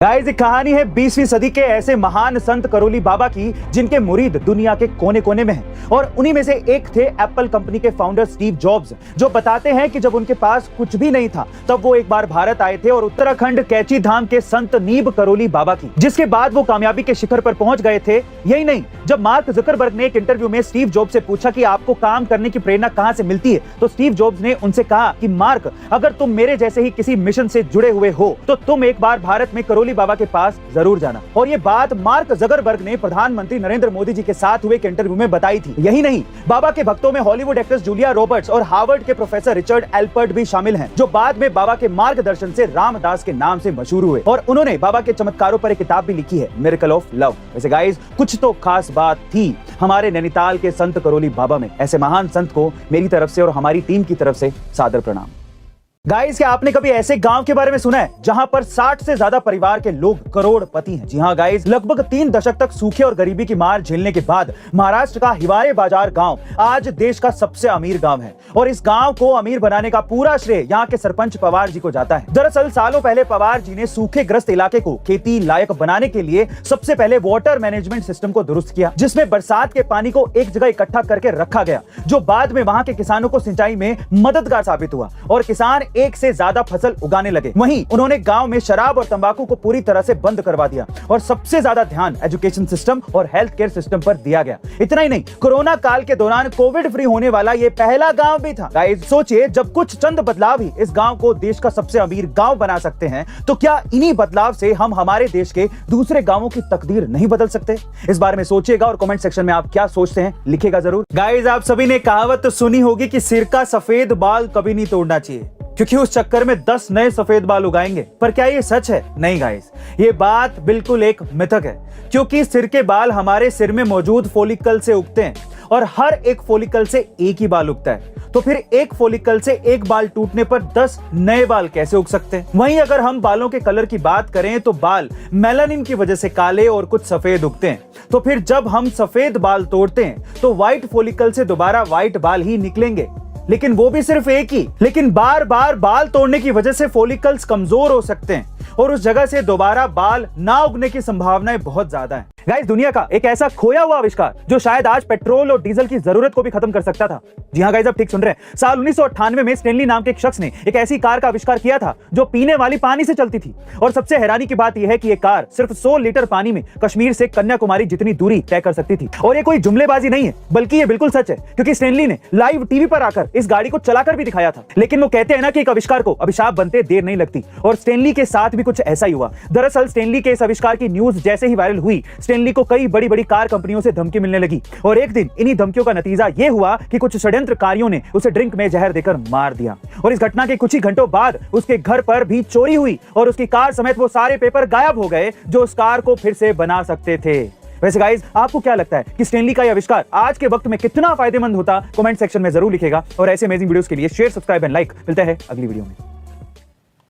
Guys, एक कहानी है 20वीं सदी के ऐसे महान संत करोली बाबा की जिनके मुरीद दुनिया के कोने कोने में हैं। और उन्हीं में से एक थे एप्पल कंपनी के फाउंडर स्टीव जॉब्स, जो बताते हैं कि जब उनके पास कुछ भी नहीं था तब वो एक बार भारत आए थे और उत्तराखंड कैची धाम के संत नीब करोली बाबा की, जिसके बाद वो कामयाबी के शिखर पर पहुंच गए थे। यही नहीं, जब मार्क जुकरबर्ग ने एक इंटरव्यू में स्टीव जॉब्स से पूछा कि आपको काम करने की प्रेरणा कहां से मिलती है, तो स्टीव जॉब्स ने उनसे कहा कि मार्क, अगर तुम मेरे जैसे ही किसी मिशन से जुड़े हुए हो तो तुम एक बार भारत में करोली बाबा के पास जरूर जाना। और ये बात मार्क जुकरबर्ग ने प्रधानमंत्री नरेंद्र मोदी जी के साथ हुए एक इंटरव्यू में बताई थी। यही नहीं, बाबा के भक्तों में हॉलीवुड एक्ट्रेस जूलिया रॉबर्ट्स और हार्वर्ड के प्रोफेसर रिचर्ड एल्पर्ट भी शामिल हैं, जो बाद में बाबा के मार्गदर्शन से रामदास के नाम से मशहूर हुए। और उन्होंने बाबा के चमत्कारों पर एक किताब भी लिखी है, मिरेकल ऑफ लव। वैसे गाइस, कुछ तो खास बात थी हमारे नैनीताल के संत करोली बाबा में। ऐसे महान संत को मेरी तरफ से और हमारी टीम की तरफ से सादर प्रणाम। गाइस, क्या आपने कभी ऐसे गांव के बारे में सुना है जहां पर 60 से ज्यादा परिवार के लोग करोड़पति हैं? जी हां गाइस, लगभग 3 दशक तक सूखे और गरीबी की मार झेलने के बाद महाराष्ट्र का हिवारे बाजार गांव आज देश का सबसे अमीर गांव है। और इस गांव को अमीर बनाने का पूरा श्रेय यहां के सरपंच पवार जी को जाता है। दरअसल सालों पहले पवार जी ने सूखे ग्रस्त इलाके को खेती लायक बनाने के लिए सबसे पहले वाटर मैनेजमेंट सिस्टम को दुरुस्त किया, जिसमें बरसात के पानी को एक जगह इकट्ठा करके रखा गया, जो बाद में वहां के किसानों को सिंचाई में मददगार साबित हुआ और किसान एक से ज्यादा फसल उगाने लगे। वहीं उन्होंने गांव में शराब और तंबाकू को पूरी तरह से बंद करवा दिया और सबसे ज्यादा ध्यान एजुकेशन सिस्टम और हेल्थ केयर सिस्टम पर दिया गया। इतना ही नहीं, कोरोना काल के दौरान कोविड फ्री होने वाला ये पहला गांव भी था। गाइस, सोचिए, जब कुछ चंद बदलाव ही इस गांव को देश का सबसे अमीर गांव बना सकते हैं, तो क्या इन्हीं बदलाव से हम हमारे देश के दूसरे गांवों की तकदीर नहीं बदल सकते? इस बारे में सोचिएगा और कमेंट सेक्शन में आप क्या सोचते हैं लिखिएगा जरूर। गाइस, आप सभी ने कहावत तो सुनी होगी कि सिर का सफेद बाल कभी नहीं तोड़ना चाहिए, क्योंकि उस चक्कर में 10 नए सफेद बाल उगाएंगे। पर क्या ये सच है? नहीं गाइस, ये बात बिल्कुल एक मिथक है, क्योंकि सिर के बाल हमारे सिर में मौजूद फोलिकल से उगते हैं और हर एक फोलिकल से एक ही बाल उगता है। तो फिर एक फोलिकल से एक बाल टूटने पर 10 नए बाल कैसे उग सकते हैं? वहीं अगर हम बालों के कलर की बात करें तो बाल मेलानिन की वजह से काले और कुछ सफेद उगते हैं। तो फिर जब हम सफेद बाल तोड़ते हैं तो व्हाइट फोलिकल से दोबारा व्हाइट बाल ही निकलेंगे, लेकिन वो भी सिर्फ एक ही। लेकिन बार बार बाल तोड़ने की वजह से फोलिकल्स कमजोर हो सकते हैं और उस जगह से दोबारा बाल ना उगने की संभावनाएं बहुत ज्यादा हैं। गाइस, दुनिया का एक ऐसा खोया हुआ आविष्कार जो शायद आज पेट्रोल और डीजल की जरूरत को भी खत्म कर सकता था। जी हां गाइस, आप ठीक सुन रहे हैं। साल 1998 में स्टेनली नाम के एक शख्स ने एक ऐसी कार का आविष्कार किया था जो पीने वाली पानी से चलती थी। और सबसे हैरानी की बात यह है कि यह कार सिर्फ 100 लीटर पानी में कश्मीर से कन्याकुमारी जितनी दूरी तय कर सकती थी। और ये कोई जुमलेबाजी नहीं है, बल्कि ये बिल्कुल सच है, क्योंकि स्टेनली ने लाइव टीवी पर आकर इस गाड़ी को चलाकर भी दिखाया था। लेकिन वो कहते हैं ना कि एक आविष्कार को अभिशाप बनते देर नहीं लगती, और स्टेनली के साथ भी कुछ ऐसा ही हुआ। दरअसल स्टेनली के इस आविष्कार की न्यूज जैसे ही वायरल हुई, स्टेनली को कई बड़ी कार कंपनियों से धमकी मिलने लगी। और एक दिन इन्हीं धमकियों का नतीजा यह हुआ कि कुछ षड्यंत्रकारियों ने उसे ड्रिंक में जहर देकर मार दिया। और इस घटना के कुछ ही घंटों बाद उसके घर पर भी चोरी हुई और उसकी कार समेत वो सारे पेपर गायब हो गए जो उस कार को फिर से बना सकते थे। वैसे गाइस, आपको क्या लगता है कि स्टेनली का यह आविष्कार आज के वक्त में कितना फायदेमंद होता? कमेंट सेक्शन में जरूर लिखेगा। और ऐसे अमेजिंग वीडियोस के लिए शेयर, सब्सक्राइब एंड लाइक। मिलते हैं अगली वीडियो में।